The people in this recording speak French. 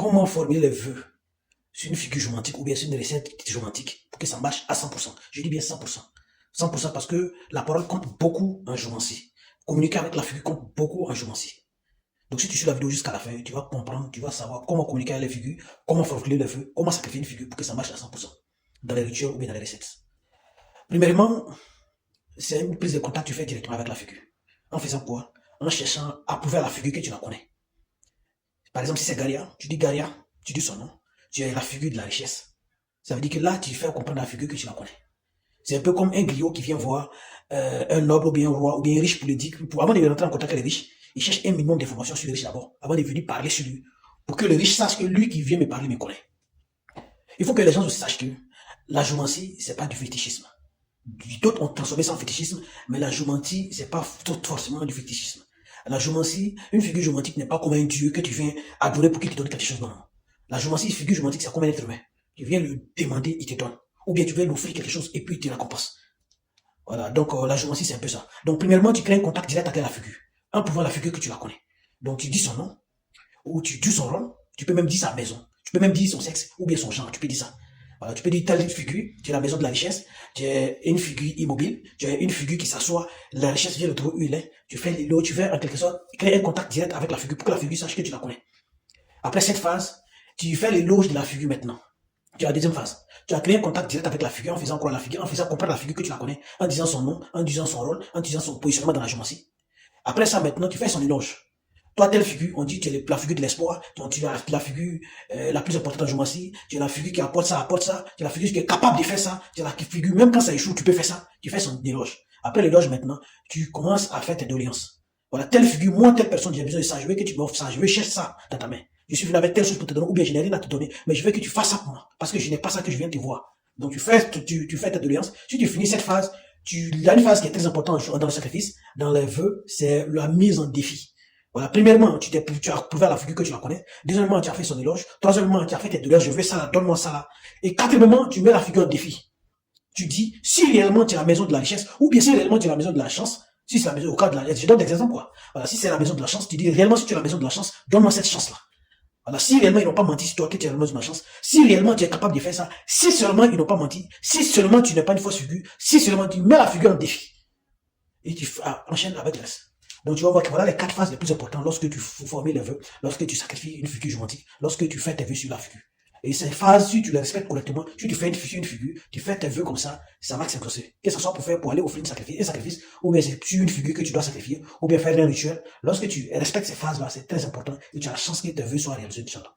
comment formuler les vœux sur une figure géométrique ou bien sur une recette géométrique pour que ça marche à 100%. Je dis bien 100%. 100% parce que la parole compte beaucoup en géométrie. Communiquer avec la figure compte beaucoup en géométrie. Donc si tu suis la vidéo jusqu'à la fin, tu vas comprendre, tu vas savoir comment communiquer avec les figures, comment formuler les vœux, comment sacrifier une figure pour que ça marche à 100% dans les rituels ou bien dans les recettes. Premièrement, c'est une prise de contact que tu fais directement avec la figure. En faisant quoi? En cherchant à prouver à la figure que tu la connais. Par exemple, si c'est Garia, tu dis son nom, tu es la figure de la richesse. Ça veut dire que là, tu fais comprendre à la figure que tu la connais. C'est un peu comme un griot qui vient voir un noble ou bien un roi ou bien un riche pour lui dire, avant de rentrer en contact avec les riches, il cherche un minimum d'informations sur le riche d'abord, avant de venir parler sur lui, pour que le riche sache que lui qui vient me parler me connaît. Il faut que les gens aussi sachent que la géomancie, c'est pas du fétichisme. D'autres ont transformé ça en fétichisme, mais la géomancie, c'est pas forcément du fétichisme. La géomancie, une figure géomantique n'est pas comme un dieu que tu viens adorer pour qu'il te donne quelque chose. Non. La géomancie, une figure géomantique, c'est comme un être humain. Tu viens lui demander, il te donne. Ou bien tu viens lui offrir quelque chose et puis il te récompense. Voilà, donc la géomancie, c'est un peu ça. Donc premièrement, tu crées un contact direct avec la figure, en pouvant la figure que tu la connais. Donc tu dis son nom, ou tu dis son rôle, tu peux même dire sa maison, tu peux même dire son sexe, ou bien son genre, tu peux dire ça. Voilà, tu peux dire telle figure, tu es la maison de la richesse, tu es une figure immobile, tu es une figure qui s'assoit, la richesse vient le trouver où il est, tu fais en quelque sorte, créer un contact direct avec la figure pour que la figure sache que tu la connais. Après cette phase, tu fais l'éloge de la figure maintenant. Tu as la deuxième phase. Tu as créé un contact direct avec la figure en faisant quoi la figure, en faisant comprendre la figure que tu la connais, en disant son nom, en disant son rôle, en disant son positionnement dans la géométrie. Après ça, maintenant, tu fais son éloge. Toi, telle figure, on dit tu es la figure de l'espoir, tu es la figure la plus importante en géométrie, tu es la figure qui apporte ça, tu es la figure qui est capable de faire ça, tu es la figure, même quand ça échoue, tu peux faire ça, tu fais son éloge. Après l'éloge maintenant, tu commences à faire tes doléances. Voilà, telle figure, moi, telle personne, j'ai besoin de ça, je veux que tu m'offres ça, je veux chercher ça dans ta main. Je suis venu avec telle chose pour te donner, ou bien je n'ai rien à te donner, mais je veux que tu fasses ça pour moi, parce que je n'ai pas ça que je viens de te voir. Donc tu fais ta doléance. Si tu finis cette phase, il y a une phase qui est très importante dans le sacrifice, dans les vœux, c'est la mise en défi. Voilà, premièrement, tu as prouvé à la figure que tu la connais. Deuxièmement, tu as fait son éloge. Troisièmement, tu as fait tes doléances, je veux ça là, donne-moi ça là. Et quatrièmement, tu mets la figure en défi. Tu dis, si réellement tu es la maison de la richesse, ou bien si réellement tu es la maison de la chance, si c'est la maison, au cas de la, je donne des exemples quoi. Voilà, si c'est la maison de la chance, tu dis réellement si tu es la maison de la chance, donne-moi cette chance là. Voilà, si réellement ils n'ont pas menti sur toi que tu es la maison de la chance, si réellement tu es capable de faire ça, si seulement ils n'ont pas menti, si seulement tu n'es pas une fausse figure, si seulement tu mets la figure en défi. Et tu enchaînes avec le reste. Donc tu vas voir que voilà les 4 phases les plus importantes lorsque tu formes les vœux, lorsque tu sacrifies une figure géométrique, lorsque tu fais tes vœux sur la figure. Et ces phases, si tu les respectes correctement, si tu fais une figure, tu fais tes vœux comme ça va s'imposer. Que ce soit pour aller offrir un sacrifice, ou bien c'est sur une figure que tu dois sacrifier, ou bien faire un rituel. Lorsque tu respectes ces phases-là, c'est très important, et tu as la chance que tes vœux soient réalisés, Inch'Allah.